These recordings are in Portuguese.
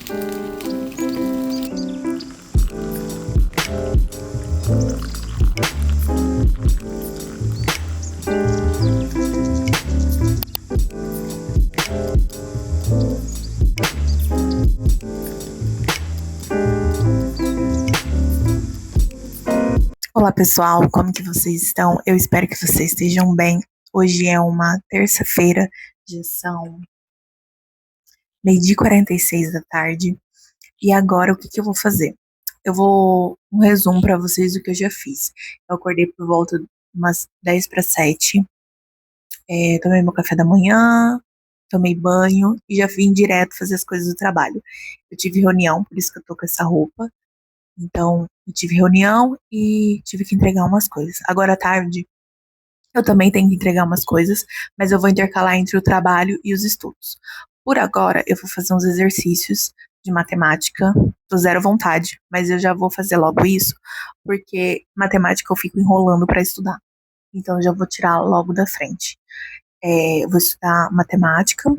Olá pessoal, como que vocês estão? Eu espero que vocês estejam bem. Hoje é uma terça-feira, já são 12h46 da tarde. E agora o que eu vou fazer? Eu vou um resumo para vocês do que eu já fiz. Eu acordei por volta de umas 10 para 7, tomei meu café da manhã, tomei banho e já vim direto fazer as coisas do trabalho. Eu tive reunião, por isso que eu tô com essa roupa. Então, eu tive reunião e tive que entregar umas coisas. Agora à tarde, eu também tenho que entregar umas coisas, mas eu vou intercalar entre o trabalho e os estudos. Por agora, eu vou fazer uns exercícios de matemática, tô zero vontade, mas eu já vou fazer logo isso, porque matemática eu fico enrolando para estudar. Então, eu já vou tirar logo da frente. Eu vou estudar matemática,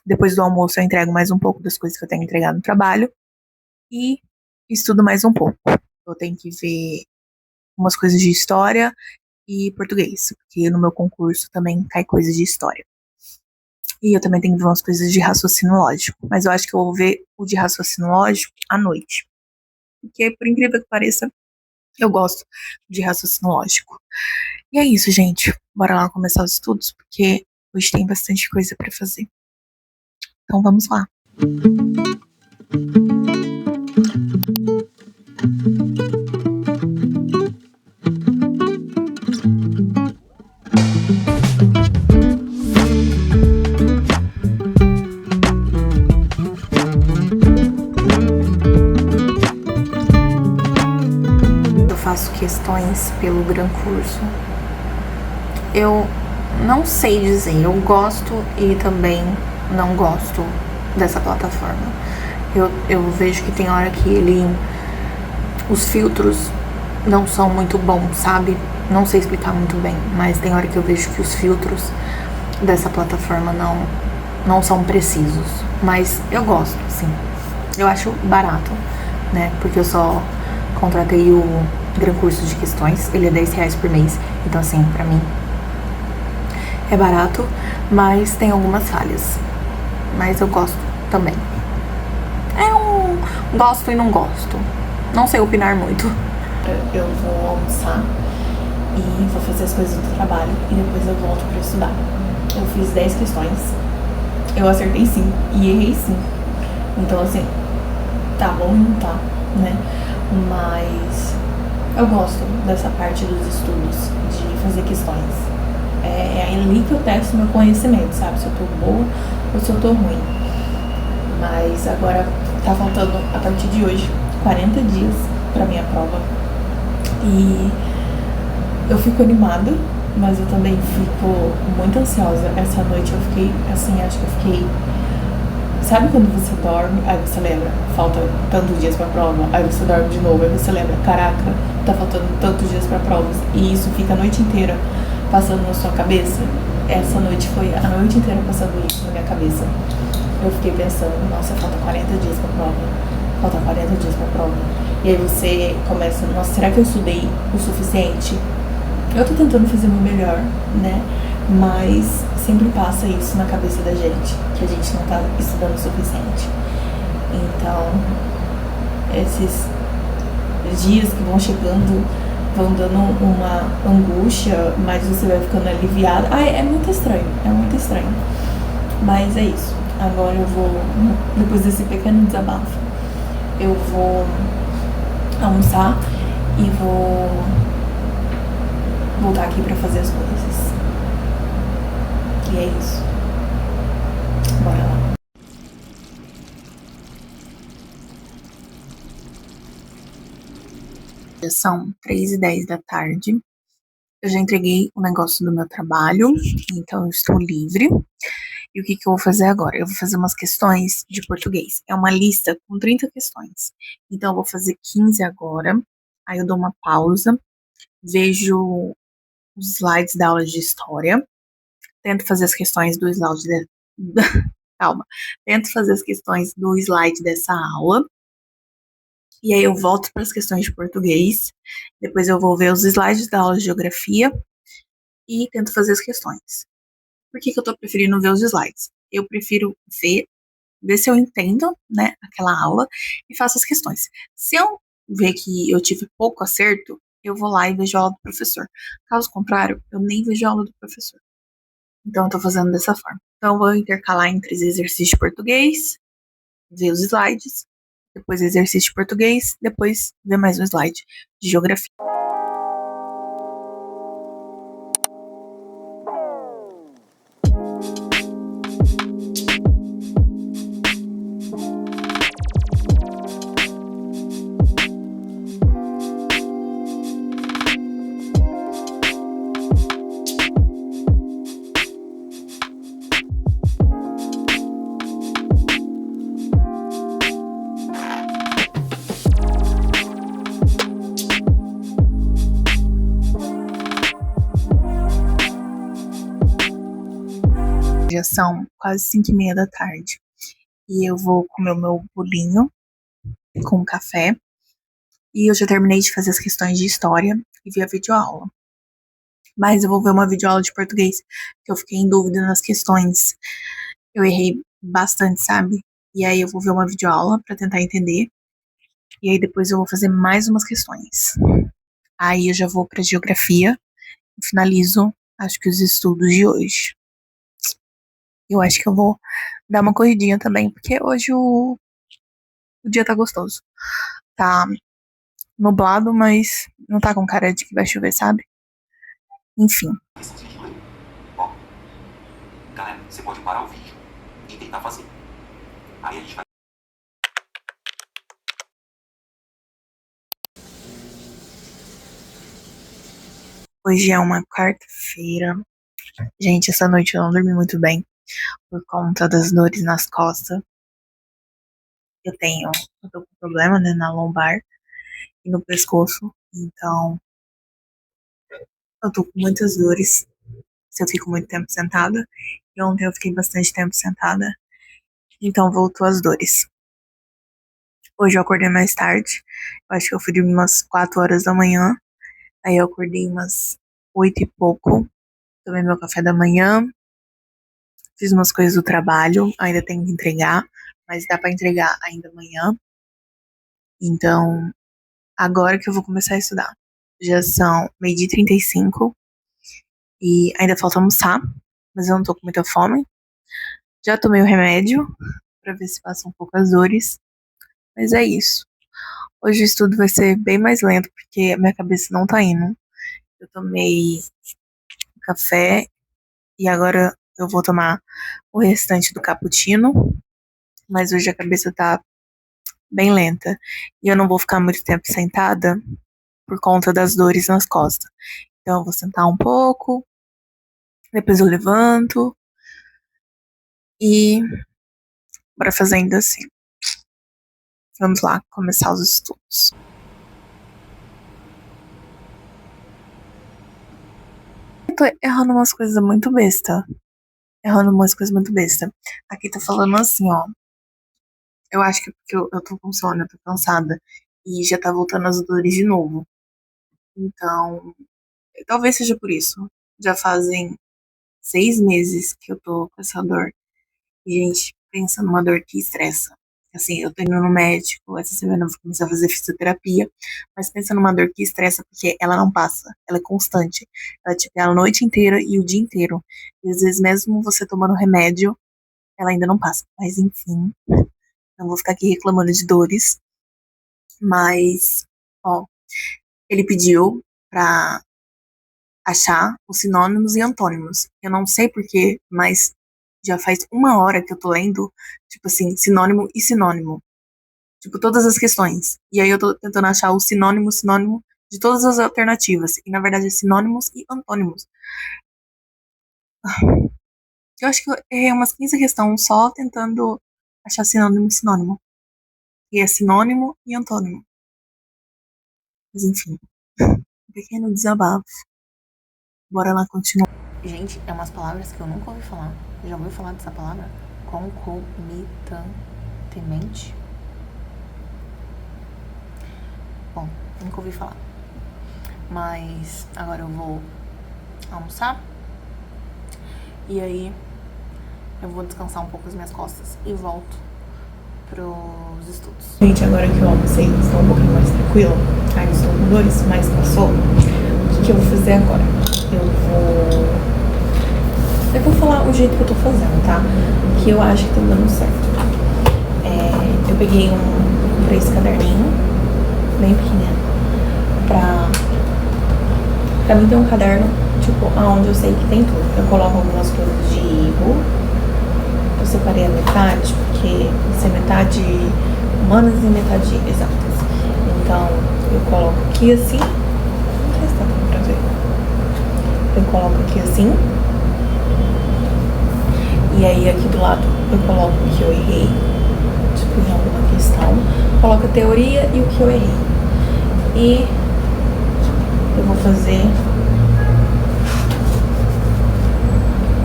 depois do almoço eu entrego mais um pouco das coisas que eu tenho que entregar no trabalho e estudo mais um pouco. Eu tenho que ver umas coisas de história e português, porque no meu concurso também cai coisas de história. E eu também tenho que ver umas coisas de raciocínio lógico, mas eu acho que eu vou ver o de raciocínio lógico à noite. Porque, por incrível que pareça, eu gosto de raciocínio lógico. E é isso, gente. Bora lá começar os estudos, porque hoje tem bastante coisa pra fazer. Então vamos lá. Eu faço questões pelo Gran Curso. Eu não sei dizer, eu gosto e também não gosto dessa plataforma. Eu vejo que tem hora que os filtros não são muito bons, sabe? Não sei explicar muito bem, mas tem hora que eu vejo que os filtros dessa plataforma não são precisos. Mas eu gosto, sim. Eu acho barato, né? Porque eu só contratei o Gran Curso de Questões, ele é R$10 por mês. Então, assim, pra mim é barato, mas tem algumas falhas. Mas eu gosto também. É um gosto e não gosto. Não sei opinar muito. Eu vou almoçar e vou fazer as coisas do trabalho e depois eu volto pra estudar. Eu fiz 10 questões, eu acertei 5 e errei 5. Então, assim, tá bom e não tá, né? Mas eu gosto dessa parte dos estudos, de fazer questões. É ali que eu testo meu conhecimento, sabe? Se eu tô boa ou se eu tô ruim. Mas agora tá faltando, a partir de hoje, 40 dias pra minha prova. E eu fico animada, mas eu também fico muito ansiosa. Essa noite eu fiquei, assim, acho que eu fiquei... Sabe quando você dorme, aí você lembra, falta tantos dias pra prova, aí você dorme de novo, aí você lembra, caraca, tá faltando tantos dias pra provas, e isso fica a noite inteira passando na sua cabeça. Essa noite foi a noite inteira passando isso na minha cabeça. Eu fiquei pensando, nossa, falta 40 dias pra prova, falta 40 dias pra prova. E aí você começa, nossa, será que eu estudei o suficiente? Eu tô tentando fazer o meu melhor, né? Mas sempre passa isso na cabeça da gente, que a gente não tá estudando o suficiente. Então, esses dias que vão chegando vão dando uma angústia, mas você vai ficando aliviado. É muito estranho, é muito estranho. Mas é isso. Agora eu vou, depois desse pequeno desabafo, eu vou almoçar e vou voltar aqui pra fazer as coisas. E é isso. Bora lá. Já são 3h10 da tarde. Eu já entreguei o negócio do meu trabalho, então eu estou livre. E o que eu vou fazer agora? Eu vou fazer umas questões de português. É uma lista com 30 questões. Então eu vou fazer 15 agora. Aí eu dou uma pausa, vejo os slides da aula de história, tento fazer as questões do slide calma. Tento fazer as questões do slide dessa aula. E aí eu volto para as questões de português. Depois eu vou ver os slides da aula de geografia e tento fazer as questões. Por que eu tô preferindo ver os slides? Eu prefiro ver se eu entendo, né, aquela aula e faço as questões. Se eu ver que eu tive pouco acerto, eu vou lá e vejo a aula do professor. Caso contrário, eu nem vejo a aula do professor. Então, eu tô fazendo dessa forma. Então, eu vou intercalar entre os exercícios de português, ver os slides, depois exercício de português, depois ver mais um slide de geografia. Já são quase 5:30 da tarde. E eu vou comer o meu bolinho com café. E eu já terminei de fazer as questões de história e vi a videoaula. Mas eu vou ver uma videoaula de português, que eu fiquei em dúvida nas questões. Eu errei bastante, sabe? E aí eu vou ver uma videoaula pra tentar entender. E aí depois eu vou fazer mais umas questões. Aí eu já vou pra geografia e finalizo, acho que os estudos de hoje. Eu acho que eu vou dar uma corridinha também, porque hoje o dia tá gostoso. Tá nublado, mas não tá com cara de que vai chover, sabe? Enfim. Ó, galera, você pode parar o vídeo e tentar fazer. Aí a gente vai. Hoje é uma quarta-feira. Gente, essa noite eu não dormi muito bem por conta das dores nas costas. Eu tô com problema, né, na lombar e no pescoço. Então, eu tô com muitas dores se eu fico muito tempo sentada. E ontem eu fiquei bastante tempo sentada. Então, voltou as dores. Hoje eu acordei mais tarde. Eu acho que eu fui dormir umas 4 horas da manhã. Aí eu acordei umas 8 e pouco. Tomei meu café da manhã. Fiz umas coisas do trabalho. Ainda tenho que entregar. Mas dá pra entregar ainda amanhã. Então, agora que eu vou começar a estudar. Já são 12:35 e ainda falta almoçar, mas eu não tô com muita fome. Já tomei o remédio pra ver se passa um pouco as dores, mas é isso. Hoje o estudo vai ser bem mais lento porque a minha cabeça não tá indo. Eu tomei café e agora eu vou tomar o restante do cappuccino, mas hoje a cabeça tá bem lenta e eu não vou ficar muito tempo sentada por conta das dores nas costas. Então eu vou sentar um pouco, depois eu levanto e bora fazendo assim. Vamos lá, começar os estudos. Eu tô errando umas coisas muito besta. Aqui tá falando assim, ó. Eu acho que é porque eu tô com sono, eu tô cansada. E já tá voltando as dores de novo. Então, talvez seja por isso. Já fazem 6 meses que eu tô com essa dor. E, gente, pensa numa dor que estressa. Assim, eu tô indo no médico, essa semana eu vou começar a fazer fisioterapia, mas pensa numa dor que estressa porque ela não passa, ela é constante. Ela te pega a noite inteira e o dia inteiro. E às vezes, mesmo você tomando remédio, ela ainda não passa. Mas enfim, não vou ficar aqui reclamando de dores. Mas, ó, ele pediu pra achar os sinônimos e antônimos. Eu não sei porquê, mas já faz 1 hora que eu tô lendo, tipo assim, sinônimo e sinônimo. Tipo, todas as questões. E aí eu tô tentando achar o sinônimo de todas as alternativas. E na verdade é sinônimos e antônimos. Eu acho que eu errei umas 15 questões só tentando achar sinônimo e sinônimo. E é sinônimo e antônimo. Mas enfim, um pequeno desabafo. Bora lá continuar. Gente, é umas palavras que eu nunca ouvi falar. Já ouviu falar dessa palavra? concomitantemente. Bom, nunca ouvi falar. Mas agora eu vou almoçar. E aí eu vou descansar um pouco as minhas costas e volto pros estudos. Gente, agora que eu almocei, estou um pouquinho mais tranquila. Ainda estou com dores, mas passou. O que eu vou fazer agora? Eu vou falar o jeito que eu tô fazendo, tá? Que eu acho que tá dando certo. Eu peguei esse caderninho, bem pequenininho, pra mim ter um caderno, tipo, onde eu sei que tem tudo. Eu coloco algumas coisas de erro. Eu separei a metade, porque isso é metade humanas e metade exatas. Então, eu coloco aqui assim. Não sei se tá dando pra ver. Eu coloco aqui assim. E aí, aqui do lado, eu coloco o que eu errei. Tipo, em alguma questão. Coloco a teoria e o que eu errei. E eu vou fazer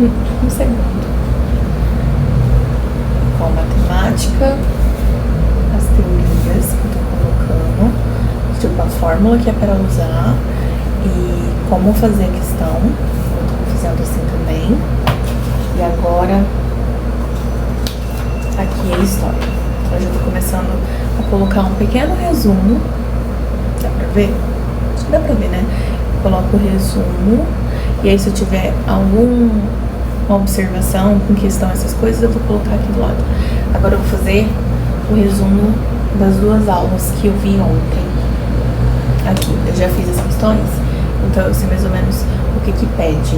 um segundo. Com matemática, as teorias que eu tô colocando, tipo a fórmula que é para usar e como fazer a questão. Eu tô fazendo assim também. E agora, aqui é a história. Então eu já tô começando a colocar um pequeno resumo. Dá pra ver? Acho que dá pra ver, né? Eu coloco o resumo. E aí, se eu tiver alguma observação com questão, essas coisas, eu vou colocar aqui do lado. Agora eu vou fazer o resumo das 2 aulas que eu vi ontem. Aqui, eu já fiz as questões, então eu sei mais ou menos o que pede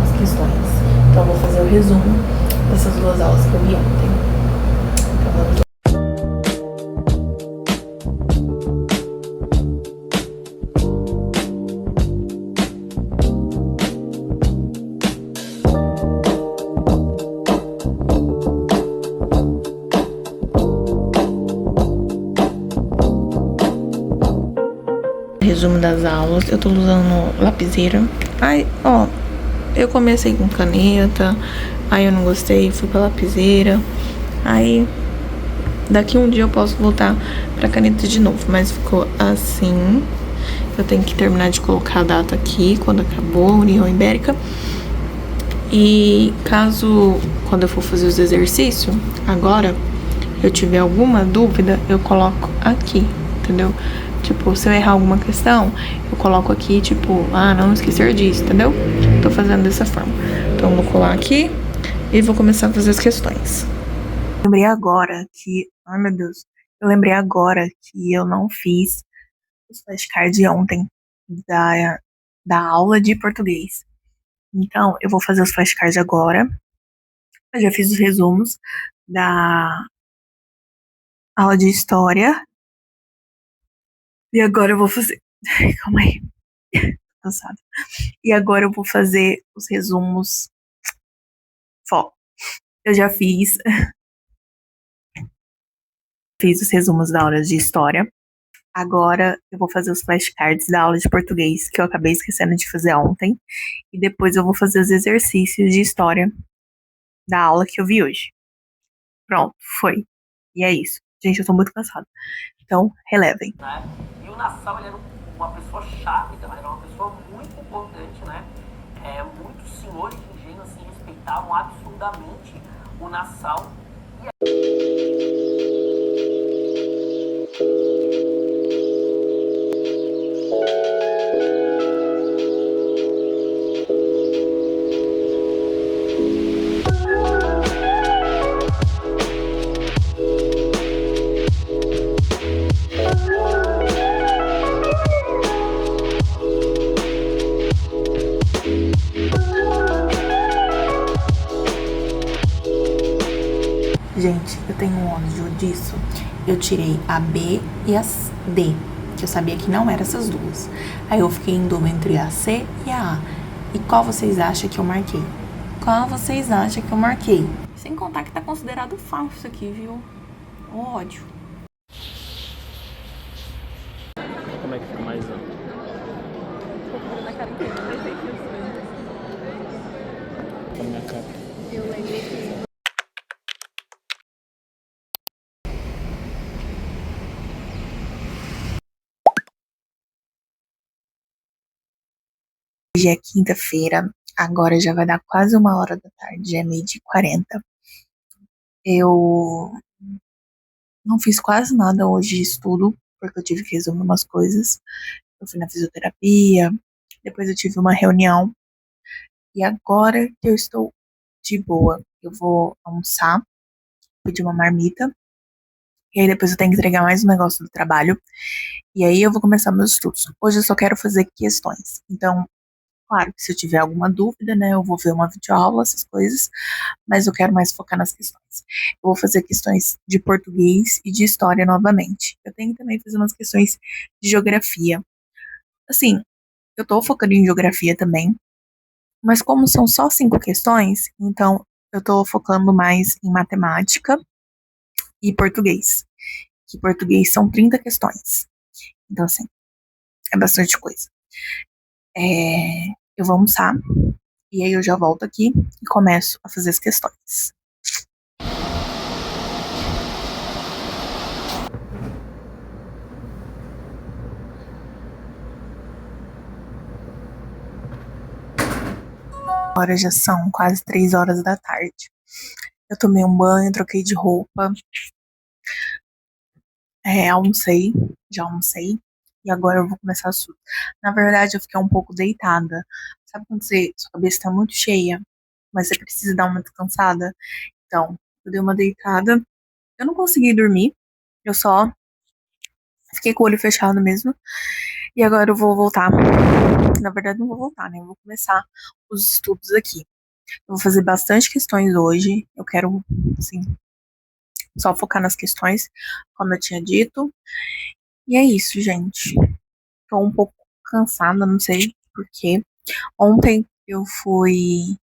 as questões. Então eu vou fazer o resumo dessas 2 aulas que eu vi ontem. Então vamos lá. Resumo das aulas, eu tô usando lapiseira. Aí, ó, eu comecei com caneta, aí eu não gostei, fui pra lapiseira. Aí, daqui um dia eu posso voltar pra caneta de novo, mas ficou assim. Eu tenho que terminar de colocar a data aqui, quando acabou a União Ibérica. E caso, quando eu for fazer os exercícios, agora, eu tiver alguma dúvida, eu coloco aqui, entendeu? Tipo, se eu errar alguma questão, eu coloco aqui, tipo, não esquecer disso, entendeu? Tô fazendo dessa forma. Então, eu vou colar aqui e vou começar a fazer as questões. Lembrei agora que... Ai, meu Deus. Eu lembrei agora que eu não fiz os flashcards de ontem da aula de português. Então, eu vou fazer os flashcards agora. Eu já fiz os resumos da aula de história. E agora eu vou fazer... Calma aí. Tô cansada. E agora eu vou fazer os resumos. Eu já fiz os resumos da aula de história. Agora eu vou fazer os flashcards da aula de português, que eu acabei esquecendo de fazer ontem. E depois eu vou fazer os exercícios de história da aula que eu vi hoje. Pronto, foi. E é isso. Gente, eu tô muito cansada. Então, relevem. Né? E o Nassau, ele era uma pessoa chave, então, era uma pessoa muito importante, né? Muitos senhores de engenho, assim, respeitavam absurdamente o Nassau. Gente, eu tenho um ódio disso. Eu tirei a B e a D, que eu sabia que não eram essas duas. Aí eu fiquei em dúvida entre a C e a A. E qual vocês acham que eu marquei? Qual vocês acham que eu marquei? Sem contar que tá considerado falso aqui, viu? O ódio. Como é que fica mais amplo? Na cara inteira, eu lembrei que Na minha cara. eu lembrei que Hoje é quinta-feira, agora já vai dar quase 1 hora da tarde, já é 12h40. Eu não fiz quase nada hoje de estudo, porque eu tive que resolver umas coisas. Eu fui na fisioterapia, depois eu tive uma reunião, e agora que eu estou de boa, eu vou almoçar, pedir uma marmita, e aí depois eu tenho que entregar mais um negócio do trabalho, e aí eu vou começar meus estudos. Hoje eu só quero fazer questões, então, claro que se eu tiver alguma dúvida, né, eu vou ver uma videoaula, essas coisas, mas eu quero mais focar nas questões. Eu vou fazer questões de português e de história novamente. Eu tenho também fazer umas questões de geografia. Assim, eu tô focando em geografia também, mas como são só 5 questões, então eu tô focando mais em matemática e português. Que português são 30 questões. Então, assim, é bastante coisa. Eu vou almoçar, e aí eu já volto aqui e começo a fazer as questões. Agora já são quase 3 horas da tarde. Eu tomei um banho, troquei de roupa, almocei, já almocei, e agora eu vou começar a estudar. Na verdade, eu fiquei um pouco deitada. Sabe quando sua cabeça tá muito cheia, mas você precisa dar uma descansada? Então, eu dei uma deitada, eu não consegui dormir, eu só fiquei com o olho fechado mesmo, e agora eu vou voltar. Na verdade, não vou voltar, né? Eu vou começar os estudos aqui. Eu vou fazer bastante questões hoje. Eu quero, assim, só focar nas questões, como eu tinha dito. E é isso, gente. Tô um pouco cansada, não sei por quê. Ontem eu fui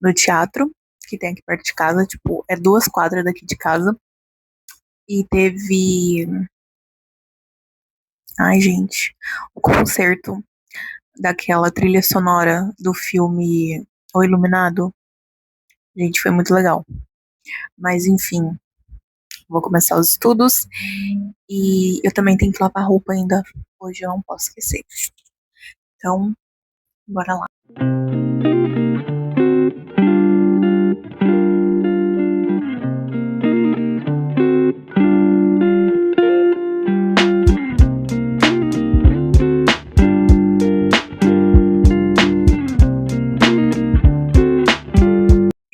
no teatro, que tem aqui perto de casa, tipo, é 2 quadras daqui de casa. E teve. Ai, gente, o concerto daquela trilha sonora do filme O Iluminado. Gente, foi muito legal. Mas enfim, vou começar os estudos e eu também tenho que lavar roupa ainda. Hoje eu não posso esquecer. Então, bora lá.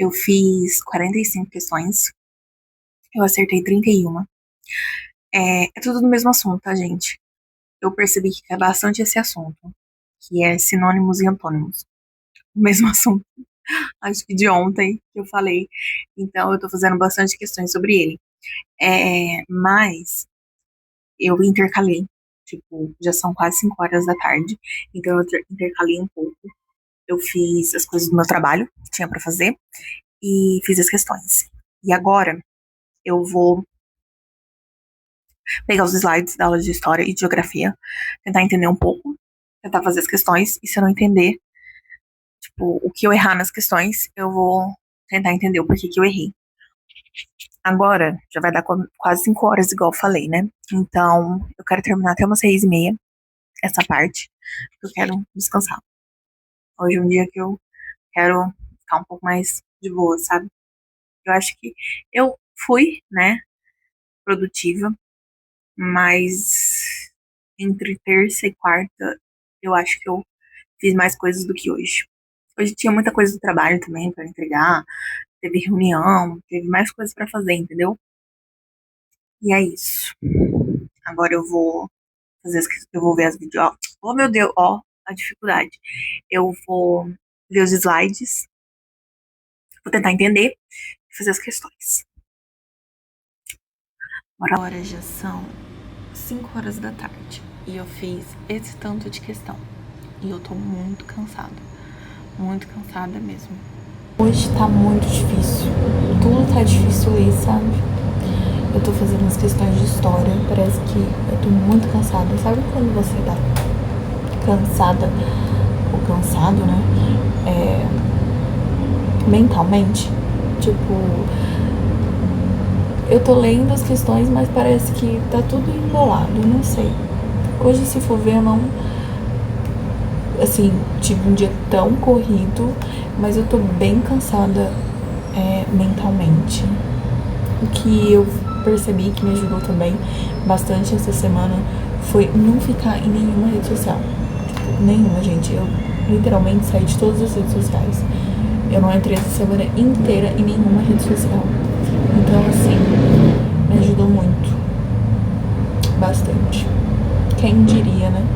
Eu fiz 45 questões. Eu acertei 31. É tudo do mesmo assunto, tá, gente? Eu percebi que é bastante esse assunto, que é sinônimos e antônimos. O mesmo assunto, acho que de ontem que eu falei. Então, eu tô fazendo bastante questões sobre ele. Mas eu intercalei. Tipo, já são quase 5 horas da tarde. Então, eu intercalei um pouco. Eu fiz as coisas do meu trabalho, que tinha pra fazer, e fiz as questões. E agora, eu vou pegar os slides da aula de história e de geografia, tentar entender um pouco, tentar fazer as questões, e se eu não entender, tipo, o que eu errar nas questões, eu vou tentar entender o porquê que eu errei. Agora, já vai dar quase 5 horas, igual eu falei, né? Então, eu quero terminar até umas 6h30, essa parte, porque eu quero descansar. Hoje é um dia que eu quero ficar um pouco mais de boa, sabe? Eu acho que eu fui, né, produtiva, mas entre terça e quarta, eu acho que eu fiz mais coisas do que hoje. Hoje tinha muita coisa do trabalho também para entregar, teve reunião, teve mais coisas para fazer, entendeu? E é isso. Agora eu vou eu vou ver as videoaulas. Oh, meu Deus, ó, a dificuldade. Eu vou ver os slides, vou tentar entender e fazer as questões. Agora já são 5 horas da tarde e eu fiz esse tanto de questão. E eu tô muito cansada mesmo. Hoje tá muito difícil, tudo tá difícil aí, sabe? Eu tô fazendo as questões de história, parece que eu tô muito cansada. Sabe quando você tá cansada ou cansado, né? Mentalmente, tipo, eu tô lendo as questões, mas parece que tá tudo embolado, não sei. Hoje, se for ver, assim, tive um dia tão corrido, mas eu tô bem cansada mentalmente. O que eu percebi que me ajudou também bastante essa semana foi não ficar em nenhuma rede social. Tipo, nenhuma, gente. Eu literalmente saí de todas as redes sociais. Eu não entrei essa semana inteira em nenhuma rede social. Então, assim, me ajudou muito. Bastante. Quem diria, né?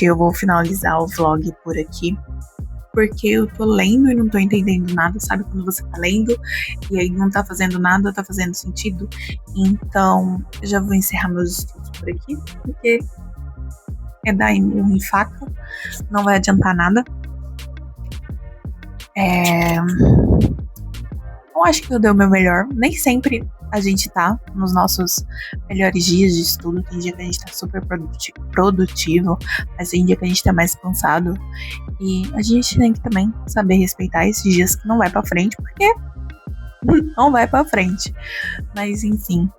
Eu vou finalizar o vlog por aqui, porque eu tô lendo e não tô entendendo nada, sabe? Quando você tá lendo e aí não tá fazendo nada, tá fazendo sentido. Então, eu já vou encerrar meus estudos por aqui, porque é dar um em faca, não vai adiantar nada. Eu acho que eu dei o meu melhor. Nem sempre a gente tá nos nossos melhores dias de estudo. Tem dia que a gente tá super produtivo, mas tem dia que a gente tá mais cansado. E a gente tem que também saber respeitar esses dias que não vai pra frente, porque não vai pra frente. Mas enfim,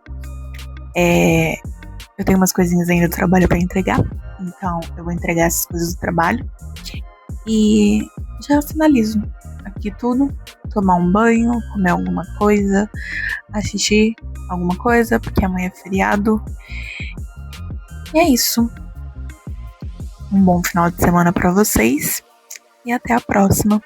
eu tenho umas coisinhas ainda do trabalho pra entregar. Então eu vou entregar essas coisas do trabalho e já finalizo aqui tudo. Tomar um banho, comer alguma coisa, assistir alguma coisa, porque amanhã é feriado. E é isso. Um bom final de semana pra vocês e até a próxima.